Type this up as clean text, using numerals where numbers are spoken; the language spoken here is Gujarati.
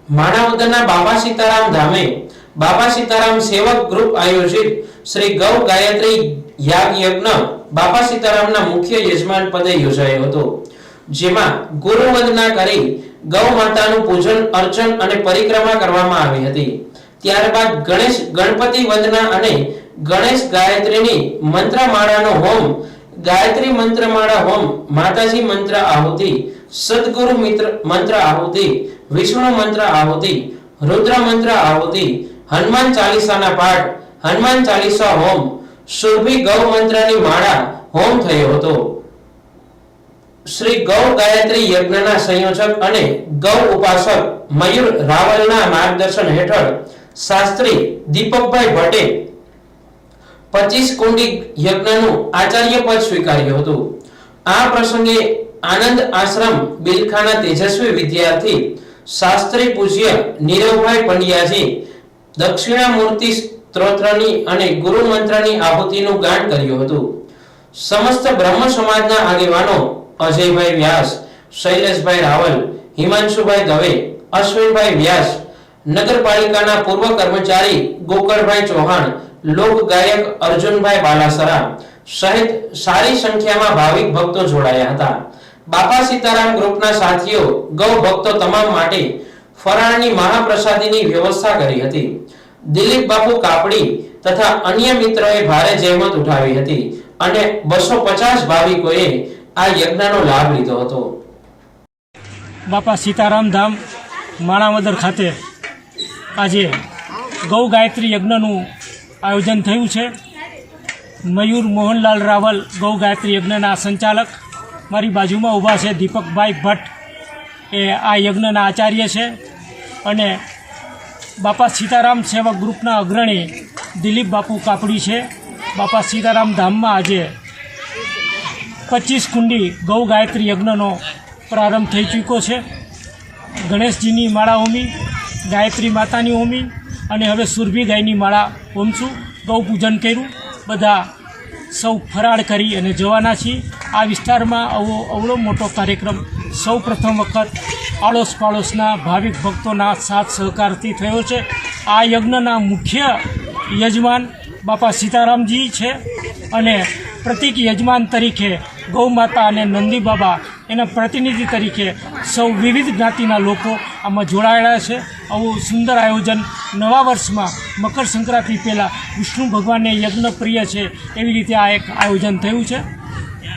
માણાવદરના બાપા સીતારામ ધામે બાપા સીતારામ સેવક ગ્રુપ આયોજિત શ્રી ગૌ ગાયત્રી યાગ યજ્ઞ બાપા સીતારામના મુખ્ય યજમાન પદે યોજાયો હતો, જેમાં ગુરુ વંદના કરી ગૌ માતાનું પૂજન અર્ચન અને પરિક્રમા કરવામાં આવી હતી। ત્યારબાદ ગણપતિ વંદના અને ગણેશ ગાયત્રીની મંત્રમાળાનો હોમ, ગાયત્રી મંત્રમાળા હોમ, માતાજી મંત્ર આહુતિ, સદગુરુ મંત્ર આહુતિ, વિષ્ણુ મંત્ર આહુતિ, રુદ્ર મંત્ર આહુતિ, હનુમાન ચાલીસાના પાઠ, હનુમાન ચાલીસા હોમ, સુરભી ગૌ મંત્રની માળા હોમ થયો હતો। શ્રી ગૌ ગાયત્રી યજ્ઞના સંયોજક અને ગૌ ઉપાસક મયુર રાવલના માર્ગદર્શન હેઠળ શાસ્ત્રી દીપકભાઈ ભટ્ટે 25 કુંડી યજ્ઞનું આચાર્ય પદ સ્વીકાર્યું હતું। આ પ્રસંગે આનંદ આશ્રમ બિલખાના તેજસ્વી વિદ્યાર્થી શાસ્ત્રી પૂજ્ય નીરવભાઈ પંડ્યાજી દક્ષિણામૂર્તિ સ્ત્રોત્રની અને ગુરુ મંત્રની આહુતિનું ગાન કર્યું હતું। સમસ્ત બ્રહ્મ સમાજના આગેવાનો અજયભાઈ વ્યાસ, શૈલેષભાઈ રાવલ, હિમાંશુભાઈ દવે, અશ્વિનભાઈ વ્યાસ, નગરપાલિકાના પૂર્વ કર્મચારી ગોકળભાઈ ચૌહાણ, લોક ગાયક અર્જુનભાઈ બાલાસરા સહિત સારી સંખ્યામાં ભાવિક ભક્તો જોડાયા હતા। બાપા સીતારામ ગ્રુપના સાથીઓ ગૌ ભક્તો તમામ માટે ફરાળની મહાપ્રસાદીની વ્યવસ્થા કરી હતી। દિલીપ બાપુ કાપડી તથા અન્ય મિત્રોએ ભારે જહેમત ઉઠાવી હતી અને 250 ભાવિકોએ આ યજ્ઞનો લાભ લીધો હતો। બાપા સીતારામ ધામ માણાવદર ખાતે આજે ગૌ ગાયત્રી યજ્ઞનું આયોજન થયું છે। મયુર મોહનલાલ રાવલ ગૌ ગાયત્રી યજ્ઞના સંચાલક, મારી બાજુમાં ઊભા છે દીપકભાઈ ભટ્ટ, એ આ યજ્ઞના આચાર્ય છે, અને બાપા સીતારામ સેવક ગ્રુપના અગ્રણી દિલીપ બાપુ કાપડી છે। બાપા સીતારામ ધામમાં આજે 25 કુંડી ગૌ ગાયત્રી યજ્ઞનો પ્રારંભ થઈ ચૂક્યો છે। ગણેશજીની માળા હોમી, ગાયત્રી માતાની હોમી અને હવે સુરભી ગાયની માળા હોમશું, ગૌ પૂજન કર્યું। બધા સૌ ફરાળ કરી અને જવાના છીએ। આ વિસ્તારમાં અવળો મોટો કાર્યક્રમ સૌ પ્રથમ વખત આડોશ પાડોશના ભાવિક ભક્તોના સાથ સહકારથી થયો છે। આ યજ્ઞના મુખ્ય યજમાન બાપા સીતારામજી છે અને પ્રતિક યજમાન તરીકે ગૌ માતા અને નંદી બાબા એના પ્રતિનિધિ તરીકે સૌ વિવિધ જ્ઞાતિના લોકો આમાં જોડાયેલા છે। આવું સુંદર આયોજન નવા વર્ષમાં મકર સંક્રાંતિ પહેલાં વિષ્ણુ ભગવાનને યજ્ઞ પ્રિય છે એવી રીતે આ એક આયોજન થયું છે।